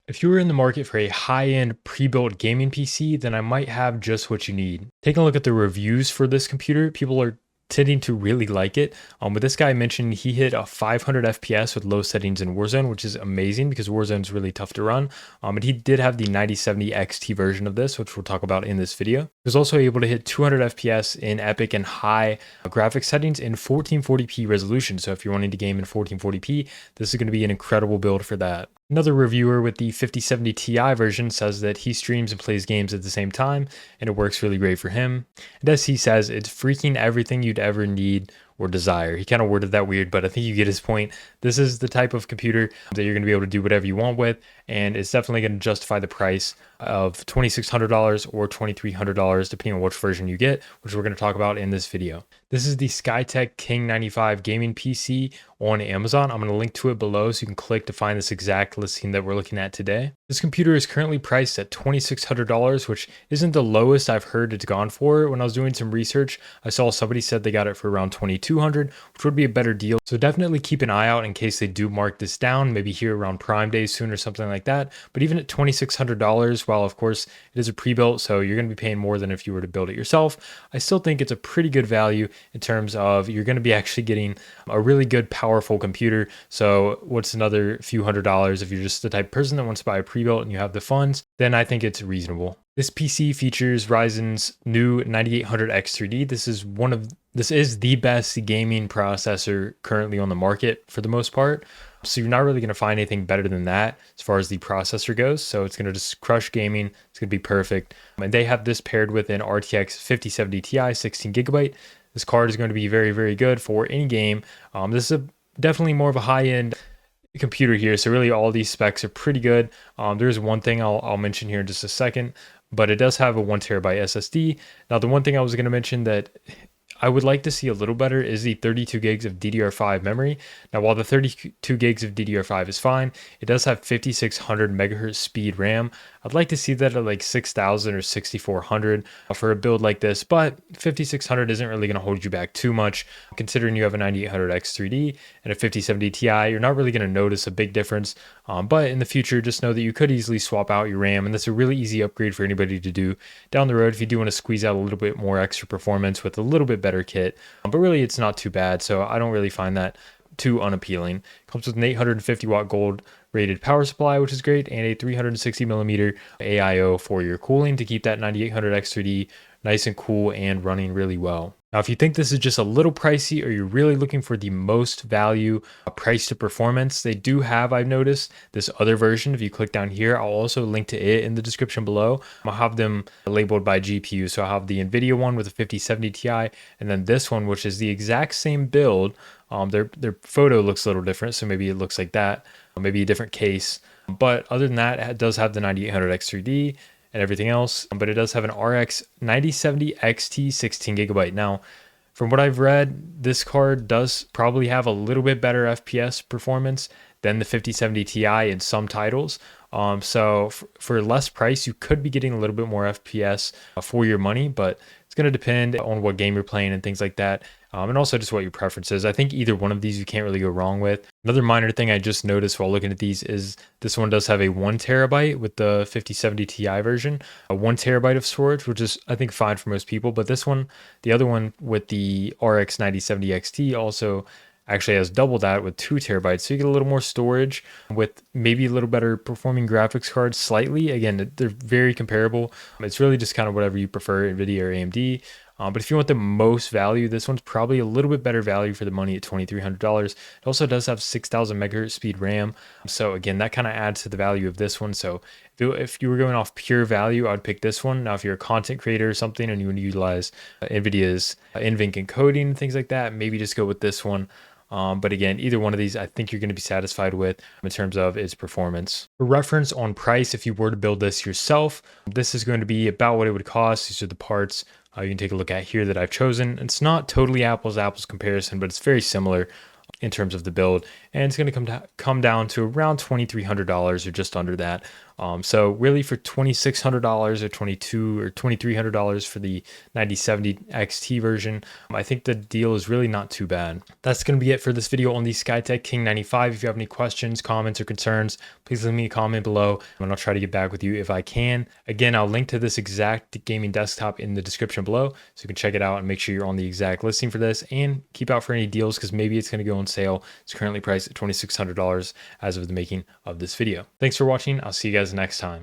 If you were in the market for a high-end pre-built gaming PC, then I might have just what you need. Taking a look at the reviews for this computer, people are tending to really like it. But this guy mentioned he hit a 500 FPS with low settings in Warzone, which is amazing because Warzone is really tough to run. And he did have the 9070 XT version of this, which we'll talk about in this video. He was also able to hit 200 FPS in epic and high graphics settings in 1440p resolution. So if you're wanting to game in 1440p, this is going to be an incredible build for that. Another reviewer with the 5070 Ti version says that he streams and plays games at the same time, and it works really great for him. And as he says, it's freaking everything you'd ever need or desire. He kind of worded that weird, but I think you get his point. This is the type of computer that you're going to be able to do whatever you want with, and it's definitely going to justify the price of $2,600 or $2,300 depending on which version you get, which we're going to talk about in this video. This is the Skytech King 95 gaming PC on Amazon. I'm going to link to it below so you can click to find this exact listing that we're looking at today. This computer is currently priced at $2,600, which isn't the lowest I've heard it's gone for. When I was doing some research, I saw somebody said they got it for around $2,200, which would be a better deal. So definitely keep an eye out in case they do mark this down, maybe here around Prime Day soon or something like that. But even at $2,600, while of course it is a pre-built, so you're going to be paying more than if you were to build it yourself, I still think it's a pretty good value in terms of you're going to be actually getting a really good, powerful computer. So what's another few $100 if you're just the type of person that wants to buy a pre-built and you have the funds, then I think it's reasonable. This PC features Ryzen's new 9800X3D. This is the best gaming processor currently on the market for the most part. So you're not really going to find anything better than that as far as the processor goes. So it's going to just crush gaming. It's going to be perfect. And they have this paired with an RTX 5070 Ti 16GB. This card is going to be very, very good for any game. This is definitely more of a high-end computer here. So really all these specs are pretty good. There's one thing I'll mention here in just a second, but it does have a 1TB SSD. Now, the one thing I was going to mention that I would like to see a little better is the 32 gigs of DDR5 memory. Now, while the 32 gigs of DDR5 is fine, it does have 5600 megahertz speed RAM. I'd like to see that at like 6000 or 6400 for a build like this, but 5600 isn't really going to hold you back too much. Considering you have a 9800X3D and a 5070 Ti, you're not really going to notice a big difference. But in the future, just know that you could easily swap out your RAM, and that's a really easy upgrade for anybody to do down the road if you do want to squeeze out a little bit more extra performance with a little bit better kit. But really, it's not too bad, so I don't really find that too unappealing. Comes with an 850 watt gold rated power supply, which is great, and a 360 millimeter AIO for your cooling to keep that 9800X3D nice and cool and running really well. Now, if you think this is just a little pricey or you're really looking for the most value price to performance, they do have, I've noticed, this other version. If you click down here, I'll also link to it in the description below. I'll have them labeled by GPU. So I'll have the NVIDIA one with a 5070 Ti, and then this one, which is the exact same build. Their photo looks a little different, so maybe it looks like that, maybe a different case. But other than that, it does have the 9800X3D and everything else, but it does have an RX 9070 XT 16GB. Now, from what I've read, this card does probably have a little bit better FPS performance than the 5070 Ti in some titles. So for less price, you could be getting a little bit more FPS for your money, but it's going to depend on what game you're playing and things like that. And also just what your preference is. I think either one of these you can't really go wrong with. Another minor thing I just noticed while looking at these is this one does have a 1TB with the 5070 Ti version, a 1TB of storage, which is I think fine for most people. But this one, the other one with the RX 9070 XT also actually has double that with 2TB. So you get a little more storage with maybe a little better performing graphics cards slightly. Again, they're very comparable. It's really just kind of whatever you prefer, NVIDIA or AMD. But if you want the most value, this one's probably a little bit better value for the money at $2,300. It also does have 6000 megahertz speed RAM. So again, that kind of adds to the value of this one. So if you were going off pure value, I'd pick this one. Now, if you're a content creator or something and you want to utilize NVIDIA's NVENC encoding, things like that, maybe just go with this one. But again, either one of these, I think you're going to be satisfied with in terms of its performance. For reference on price, if you were to build this yourself, this is going to be about what it would cost. These are the parts you can take a look at here that I've chosen. It's not totally apples to apples comparison, but it's very similar in terms of the build, and it's going to come down to around $2,300 or just under that. So really for $2,600 or $2,200 or $2,300 for the 9070 XT version, I think the deal is really not too bad. That's going to be it for this video on the Skytech King 95. If you have any questions, comments, or concerns, please leave me a comment below and I'll try to get back with you if I can. Again, I'll link to this exact gaming desktop in the description below so you can check it out and make sure you're on the exact listing for this, and keep out for any deals because maybe it's going to go on sale. It's currently priced at $2,600 as of the making of this video. Thanks for watching. I'll see you guys next time.